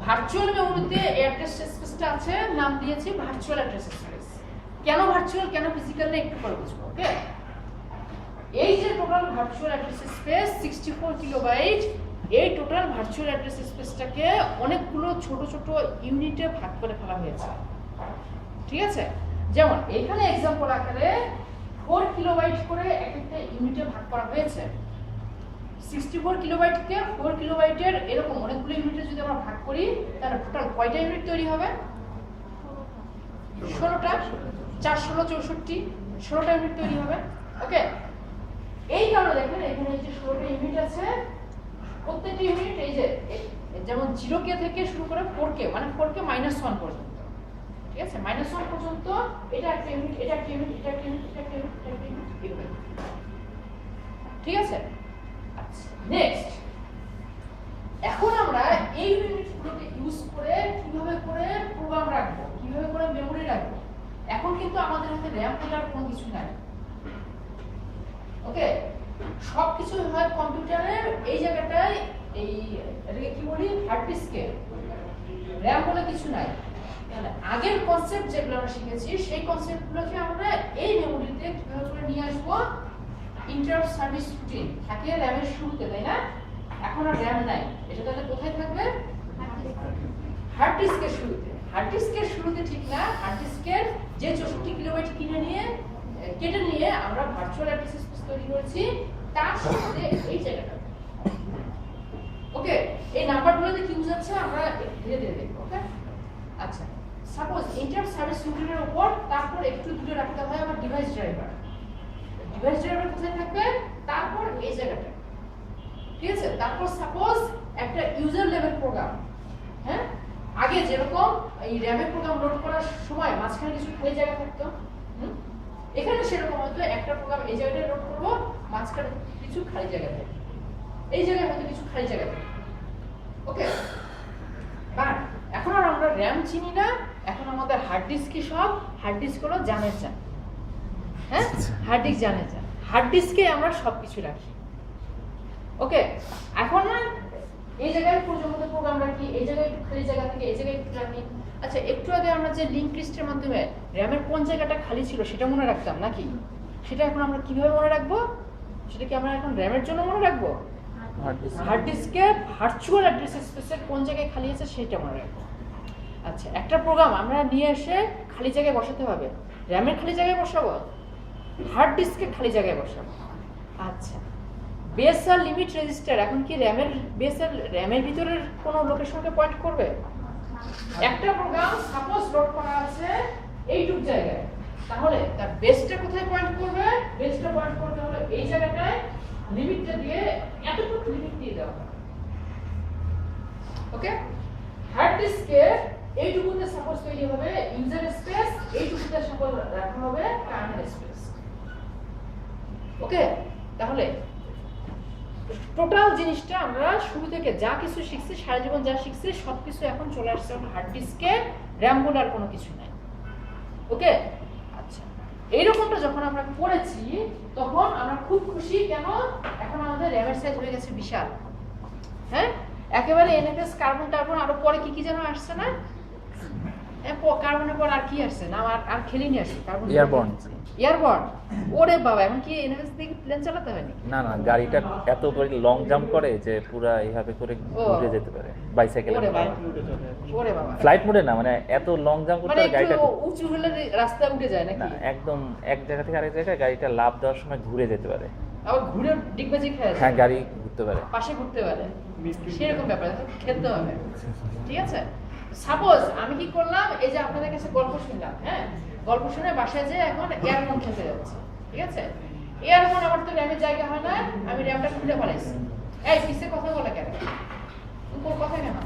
Virtual মেমোরিতে address স্পেসটা আছে, নাম দিয়েছি ভার্চুয়াল অ্যাড্রেস স্পেস। কেন ভার্চুয়াল, কেন ফিজিক্যাল না একটু পরে বুঝবো। ওকে, এই যে total virtual address space 64 kilobyte, এই টোটাল ভার্চুয়াল অ্যাড্রেস স্পেসটাকে অনেকগুলো ছোট ছোট ইউনিটে ভাগ করে ফেলা হয়েছে। ঠিক আছে, যেমন এখানে एग्जांपल আকারে 4 কিলোবাইট করে একটা ইউনিটে ভাগ করা হয়েছে। 64 কিলোবাইটকে 4 কিলোবাইটের এরকম অনেকগুলো ইউনিটে যদি আমরা ভাগ করি তাহলে টোটাল কয়টা ইউনিট তৈরি হবে? 16টা। 4 16 64, 16টা ইউনিট তৈরি হবে। ওকে, এই কারণে দেখেন এখানে এই যে 16টা ইউনিট আছে, প্রত্যেকটা ইউনিট এই যে যেমন 0k থেকে শুরু করে 4k, মানে 4k -1 পর্যন্ত। ঠিক আছে, -1 পর্যন্ত এটা একটা ইউনিট, এটা একটা ইউনিট, এটা একটা ইউনিট, এটা একটা ইউনিট, এটা একটা ইউনিট। ঠিক আছে, আচ্ছা নেক্সট, এখন আমরা এই ইউনিটগুলোকে ইউজ করে কিভাবে করে প্রোগ্রাম রাখবো, কিভাবে করে মেমরি রাখবো। এখন কিন্তু আমাদের হাতে র‍্যাম বলার কোনো কিছু নাই। ওকে, সবকিছু হয় কম্পিউটারের এই জায়গাটায়, এই এটাকে কি বলি, হার্ড ডিস্কে। র‍্যাম বলে কিছু নাই। তাহলে আগের কনসেপ্ট যেগুলো আমরা শিখেছি সেই কনসেপ্টগুলোকে আমরা এই মেমোরিতে কিভাবে করে নিয়ে আসবো। ইন্টারাপ্ট সার্ভিস রুটিন থাকে র‍্যামের শুরুতে, তাই না? এখন আর র‍্যাম নাই, এটা তাহলে কোথায় থাকবে? হার্ড ডিস্কের শুরুতে। হার্ড ডিস্কের শুরুতে ঠিক না, হার্ড ডিস্কের যে 64 কিলোবাইট কেটে নিয়ে আমরা ভার্চুয়াল অ্যাড্রেস স্পেস তৈরি করেছি, তার সাথে এই জায়গাটা। ওকে, এই নাম্বারগুলোতে কি বোঝাচ্ছে আমরা ধীরে ধীরে দেখব। ওকে, আচ্ছা সাপোজ ইন্টারাপ্ট সার্ভিস রুটিনের উপর তারপর একটু দূরে রাখতে হয় আমার ডিভাইস ড্রাইভার। ডিভাইস ড্রাইভার কোথায় থাকবে? তারপর এই জায়গাটা। ঠিক আছে, তারপর সাপোজ একটা ইউজার লেভেল প্রোগ্রাম। হ্যাঁ, আগে যেরকম এই র‍্যামের প্রোগ্রাম লোড করার সময় মাঝখানে কিছু খালি জায়গা থাকতো, এখানে সেরকম হয়তো একটা প্রোগ্রাম এই জায়গাটায় লোড করব, মাঝখানে কিছু খালি জায়গা থাকবে, এই জায়গায় হয়তো কিছু খালি জায়গা থাকবে। ওকে, বাট এখন আর আমরা র‍্যাম চিনি না, এখন আমাদের হার্ড ডিস্ক সব, হার্ড ডিস্ক হলো জানে যা। হ্যাঁ, হার্ড ডিস্ক জানে যা, হার্ড ডিস্কে আমরা সবকিছু রাখি। ওকে, এখন না এই জায়গায় প্রয়োজনীয় প্রোগ্রাম রাখি, এই জায়গায় একটু খালি জায়গা থাকে, এই জায়গায় একটু রাখি। আচ্ছা, একটু আগে আমরা যে লিংক লিস্টের মাধ্যমে র‍্যামের কোন জায়গাটা খালি ছিল সেটা মনে রাখতাম নাকি? সেটা এখন আমরা কিভাবে মনে রাখবো? সেটা কি আমরা এখন র‍্যামের জন্য মনে রাখবো? হার্ড ডিস্কে ভার্চুয়াল অ্যাড্রেস স্পেসের কোন জায়গায় খালি আছে সেটা মনে রাখবো। আচ্ছা, একটা প্রোগ্রাম আমরা নিয়ে এসে খালি জায়গায় বসাতে হবে, র‍্যামের খালি জায়গায় বসাবো, হার্ড ডিস্কে খালি জায়গায় বসাবো। আচ্ছা, বেস আর লিমিট রেজিস্টার এখন কি র‍্যামের বেস আর র‍্যামের ভিতরের কোনো লোকেশনকে পয়েন্ট করবে? একটা প্রোগ্রাম সাপোজ লোড করা আছে এইটুক জায়গায়, তাহলে তার বেসটা কোথায় পয়েন্ট করবে? বেসটা পয়েন্ট করতে হলে এই জায়গাটায় লিমিটটা দিয়ে এতটুকু লিমিট দিয়ে দেওয়া হবে। ওকে, হার্ড ডিস্কে এইটুকুতে সাপোজ তৈরি হবে ইউজার স্পেস, এইটুকুতে সাপোজ রাখা হবে কার্নেল স্পেস। ওকে, তাহলে টোটাল জিনিসটা আমরা শুরু থেকে যা কিছু শিখছি, সারা জীবন যা শিখছি সবকিছু এখন চলে আসছে হার্ড ডিস্কে, র‍্যাম বলে আর কোনো কিছু নাই। ওকে, আচ্ছা এইরকমটা যখন আমরা করেছি তখন আমরা খুব খুশি। কেন? এখন আমাদের র‍্যামের সাইজ হয়ে গেছে বিশাল। হ্যাঁ, একেবারে এনএফএস কার্বন টার্বন আরো পরে কি কি যেন আসছে না? কার্বনের পর আর কি আসছে না? আর খেলিনি আসছে কার্বন এয়ারবর্ন। ওরে বাবা, এখন কি এনএফএস থেকে প্লেন চালাতে হয় নাকি? না না, গাড়িটা এত লং জাম্প করে যে পুরা এইভাবে করে ঘুরে যেতে পারে বাইসাইকেল। ওরে বাবা, ফ্লাইট মোডে না, মানে এত লং জাম্প করতে মানে গাড়িটা উঁচু হলে রাস্তা উঠে যায় নাকি? না, একদম এক জায়গা থেকে আরেক জায়গায় গাড়িটা লাফ দেওয়ার সময় ঘুরে যেতে পারে। আবার ঘুরে ডিগবাজি খায়? হ্যাঁ, গাড়ি ঘুরতে পারে, পাশে ঘুরতে পারে, সেরকম ব্যাপার খেলতে হবে। ঠিক আছে, সাপোজ আমি কি করলাম, এই যে আপনাদের কাছে গল্প শুনলাম, হ্যাঁ গল্প শুনে বাসায় যে এখন এয়ারফোন খেলতে যাচ্ছি। ঠিক আছে, এয়ারফোন আমার তো র‍্যামের জায়গা হয় না, আমি র‍্যামটা খুলে ফেলাইছি। এই পিছে কথা বলে কেন? কথা কেন?